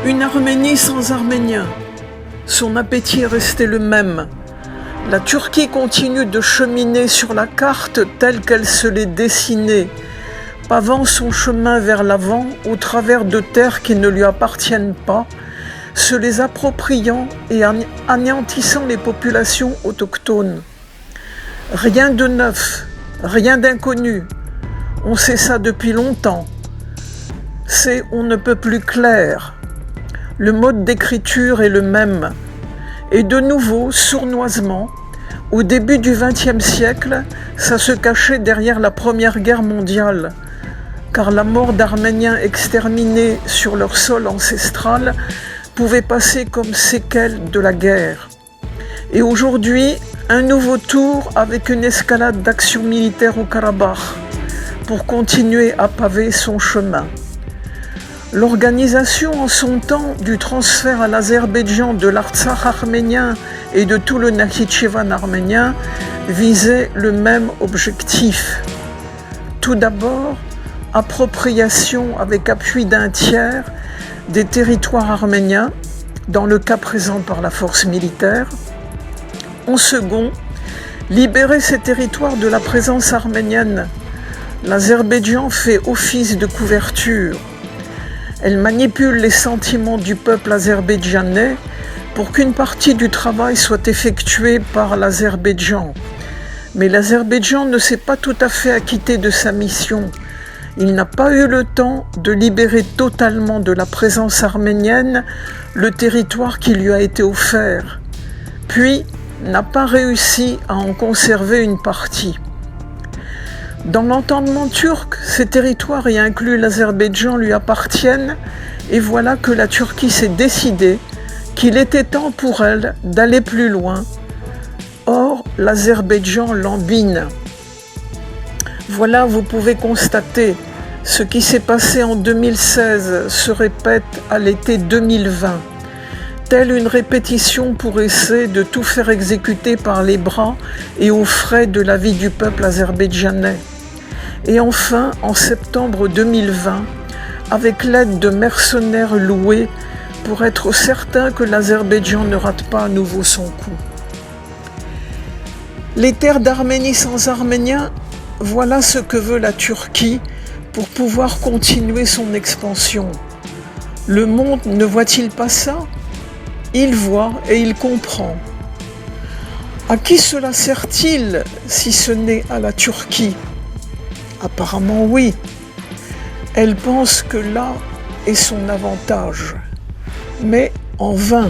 Une Arménie sans Arméniens. Son appétit est resté le même. La Turquie continue de cheminer sur la carte telle qu'elle se l'est dessinée, pavant son chemin vers l'avant au travers de terres qui ne lui appartiennent pas, se les appropriant et anéantissant les populations autochtones. Rien de neuf, rien d'inconnu. On sait ça depuis longtemps. C'est on ne peut plus clair. Le mode d'écriture est le même. Et de nouveau, sournoisement, au début du XXe siècle, ça se cachait derrière la Première Guerre mondiale, car la mort d'Arméniens exterminés sur leur sol ancestral pouvait passer comme séquelle de la guerre. Et aujourd'hui, un nouveau tour avec une escalade d'actions militaires au Karabakh pour continuer à paver son chemin. L'organisation en son temps du transfert à l'Azerbaïdjan de l'Artsakh arménien et de tout le Nakhitchevan arménien visait le même objectif. Tout d'abord, appropriation avec appui d'un tiers des territoires arméniens, dans le cas présent par la force militaire. En second, libérer ces territoires de la présence arménienne. L'Azerbaïdjan fait office de couverture. Elle manipule les sentiments du peuple azerbaïdjanais pour qu'une partie du travail soit effectuée par l'Azerbaïdjan. Mais l'Azerbaïdjan ne s'est pas tout à fait acquitté de sa mission. Il n'a pas eu le temps de libérer totalement de la présence arménienne le territoire qui lui a été offert, puis n'a pas réussi à en conserver une partie. Dans l'entendement turc, ces territoires, y inclus l'Azerbaïdjan, lui appartiennent, et voilà que la Turquie s'est décidée qu'il était temps pour elle d'aller plus loin. Or, l'Azerbaïdjan lambine. Voilà, vous pouvez constater, ce qui s'est passé en 2016 se répète à l'été 2020. Telle une répétition pour essayer de tout faire exécuter par les bras et aux frais de la vie du peuple azerbaïdjanais. Et enfin, en septembre 2020, avec l'aide de mercenaires loués pour être certain que l'Azerbaïdjan ne rate pas à nouveau son coup. Les terres d'Arménie sans Arméniens, voilà ce que veut la Turquie pour pouvoir continuer son expansion. Le monde ne voit-il pas ça ? Il voit et il comprend. À qui cela sert-il si ce n'est à la Turquie ? Apparemment oui. Elle pense que là est son avantage, mais en vain.